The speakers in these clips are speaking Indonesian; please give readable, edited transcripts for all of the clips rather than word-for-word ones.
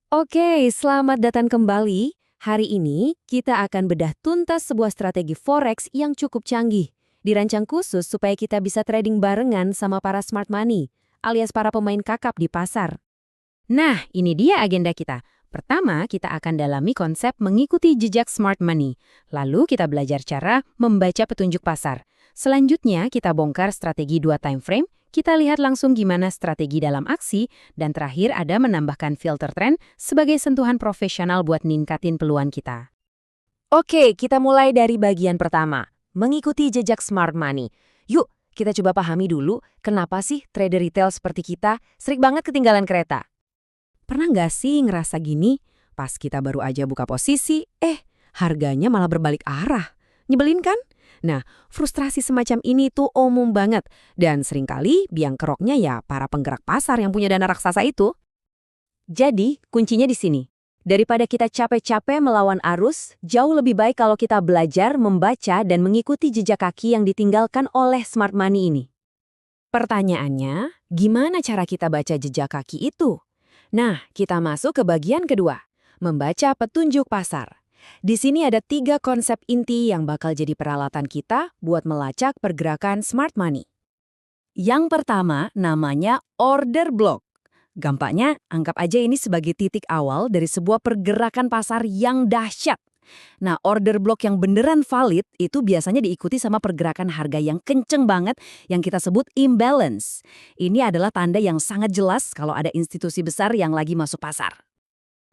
Oke, selamat datang kembali. Hari ini kita akan bedah tuntas sebuah strategi forex yang cukup canggih. Dirancang khusus supaya kita bisa trading barengan sama para smart money, alias para pemain kakap di pasar. Nah, ini dia agenda kita. Pertama, kita akan dalami konsep mengikuti jejak smart money. Lalu kita belajar cara membaca petunjuk pasar. Selanjutnya, kita bongkar strategi 2 time frame. Kita lihat langsung gimana strategi dalam aksi. Dan terakhir ada menambahkan filter trend sebagai sentuhan profesional buat ningkatin peluang kita. Oke, kita mulai dari bagian pertama, mengikuti jejak smart money. Yuk, kita coba pahami dulu kenapa sih trader retail seperti kita sering banget ketinggalan kereta. Pernah nggak sih ngerasa gini? Pas kita baru aja buka posisi, harganya malah berbalik arah. Nyebelin kan? Nah, frustrasi semacam ini tuh umum banget. Dan seringkali biang keroknya ya para penggerak pasar yang punya dana raksasa itu. Jadi, kuncinya di sini. Daripada kita capek-capek melawan arus, jauh lebih baik kalau kita belajar, membaca, dan mengikuti jejak kaki yang ditinggalkan oleh smart money ini. Pertanyaannya, gimana cara kita baca jejak kaki itu? Nah, kita masuk ke bagian kedua, membaca petunjuk pasar. Di sini ada 3 konsep inti yang bakal jadi peralatan kita buat melacak pergerakan smart money. Yang pertama namanya order block. Gampangnya, anggap aja ini sebagai titik awal dari sebuah pergerakan pasar yang dahsyat. Nah, order block yang beneran valid itu biasanya diikuti sama pergerakan harga yang kenceng banget yang kita sebut imbalance. Ini adalah tanda yang sangat jelas kalau ada institusi besar yang lagi masuk pasar.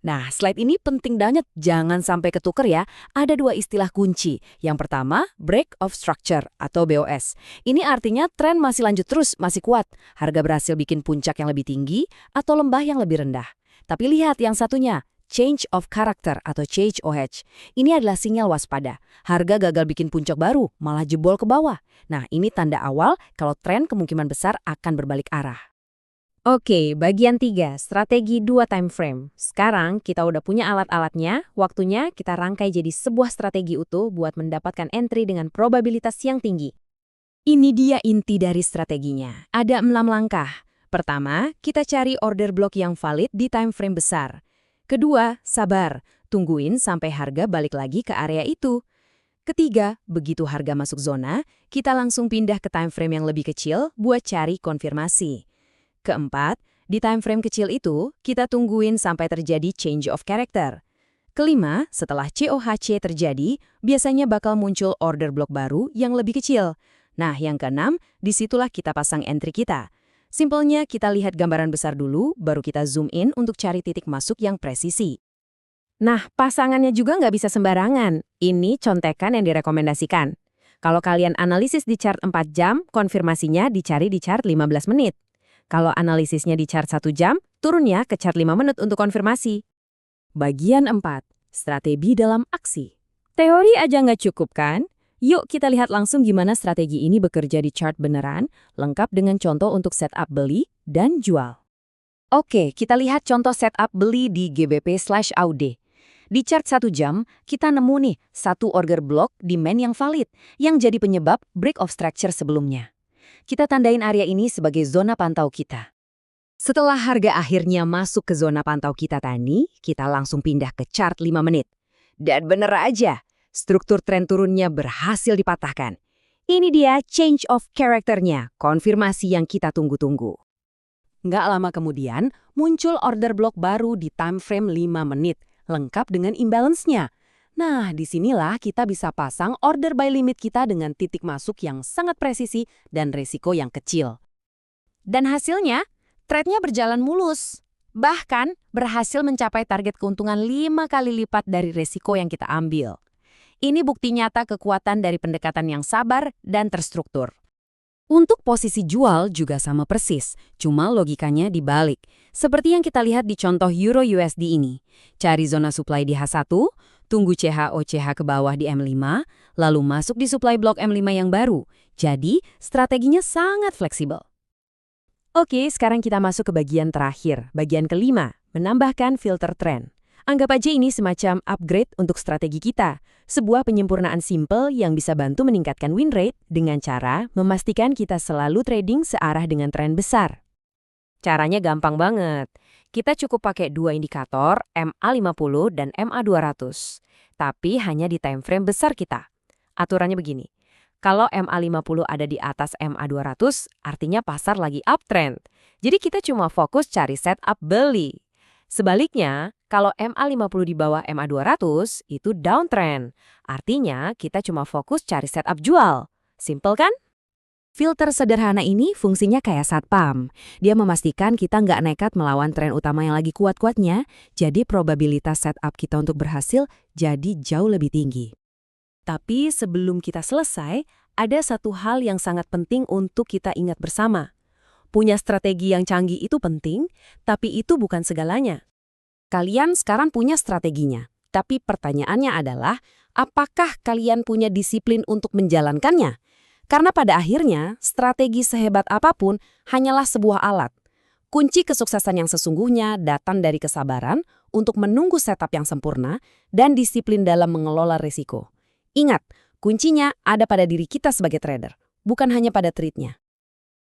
Nah, slide ini penting banget, jangan sampai ketuker ya. Ada 2 istilah kunci. Yang pertama, break of structure atau BOS. Ini artinya tren masih lanjut terus, masih kuat. Harga berhasil bikin puncak yang lebih tinggi atau lembah yang lebih rendah. Tapi lihat yang satunya, change of character atau CHOH. Ini adalah sinyal waspada. Harga gagal bikin puncak baru, malah jebol ke bawah. Nah, ini tanda awal kalau tren kemungkinan besar akan berbalik arah. Oke, bagian 3, strategi 2 time frame. Sekarang kita udah punya alat-alatnya, waktunya kita rangkai jadi sebuah strategi utuh buat mendapatkan entry dengan probabilitas yang tinggi. Ini dia inti dari strateginya. Ada 6 langkah. Pertama, kita cari order block yang valid di time frame besar. Kedua, sabar. Tungguin sampai harga balik lagi ke area itu. Ketiga, begitu harga masuk zona, kita langsung pindah ke time frame yang lebih kecil buat cari konfirmasi. Keempat, di time frame kecil itu, kita tungguin sampai terjadi change of character. Kelima, setelah COHC terjadi, biasanya bakal muncul order block baru yang lebih kecil. Nah, yang keenam, disitulah kita pasang entry kita. Simpelnya, kita lihat gambaran besar dulu, baru kita zoom in untuk cari titik masuk yang presisi. Nah, pasangannya juga nggak bisa sembarangan. Ini contekan yang direkomendasikan. Kalau kalian analisis di chart 4 jam, konfirmasinya dicari di chart 15 menit. Kalau analisisnya di chart 1 jam, turunnya ke chart 5 menit untuk konfirmasi. Bagian 4. Strategi dalam aksi. Teori aja nggak cukup kan? Yuk kita lihat langsung gimana strategi ini bekerja di chart beneran, lengkap dengan contoh untuk setup beli dan jual. Oke, kita lihat contoh setup beli di GBP/AUD. Di chart 1 jam, kita nemu nih satu order block demand yang valid, yang jadi penyebab break of structure sebelumnya. Kita tandain area ini sebagai zona pantau kita. Setelah harga akhirnya masuk ke zona pantau kita tadi, kita langsung pindah ke chart 5 menit. Dan bener aja, struktur tren turunnya berhasil dipatahkan. Ini dia change of character-nya, konfirmasi yang kita tunggu-tunggu. Nggak lama kemudian, muncul order block baru di time frame 5 menit, lengkap dengan imbalance-nya. Nah, disinilah kita bisa pasang order buy limit kita dengan titik masuk yang sangat presisi dan resiko yang kecil. Dan hasilnya, trade-nya berjalan mulus. Bahkan, berhasil mencapai target keuntungan 5 kali lipat dari resiko yang kita ambil. Ini bukti nyata kekuatan dari pendekatan yang sabar dan terstruktur. Untuk posisi jual juga sama persis, cuma logikanya dibalik. Seperti yang kita lihat di contoh Euro USD ini. Cari zona supply di H1, tunggu CHOCH ke bawah di M5, lalu masuk di supply block M5 yang baru. Jadi, strateginya sangat fleksibel. Oke, sekarang kita masuk ke bagian terakhir, bagian kelima, menambahkan filter trend. Anggap aja ini semacam upgrade untuk strategi kita, sebuah penyempurnaan simple yang bisa bantu meningkatkan win rate dengan cara memastikan kita selalu trading searah dengan tren besar. Caranya gampang banget. Kita cukup pakai dua indikator, MA50 dan MA200. Tapi hanya di time frame besar kita. Aturannya begini, kalau MA50 ada di atas MA200, artinya pasar lagi uptrend. Jadi kita cuma fokus cari setup beli. Sebaliknya, kalau MA50 di bawah MA200, itu downtrend. Artinya kita cuma fokus cari setup jual. Simple kan? Filter sederhana ini fungsinya kayak satpam. Dia memastikan kita nggak nekat melawan tren utama yang lagi kuat-kuatnya, jadi probabilitas setup kita untuk berhasil jadi jauh lebih tinggi. Tapi sebelum kita selesai, ada satu hal yang sangat penting untuk kita ingat bersama. Punya strategi yang canggih itu penting, tapi itu bukan segalanya. Kalian sekarang punya strateginya, tapi pertanyaannya adalah, apakah kalian punya disiplin untuk menjalankannya? Karena pada akhirnya, strategi sehebat apapun hanyalah sebuah alat. Kunci kesuksesan yang sesungguhnya datang dari kesabaran untuk menunggu setup yang sempurna dan disiplin dalam mengelola risiko. Ingat, kuncinya ada pada diri kita sebagai trader, bukan hanya pada trade-nya.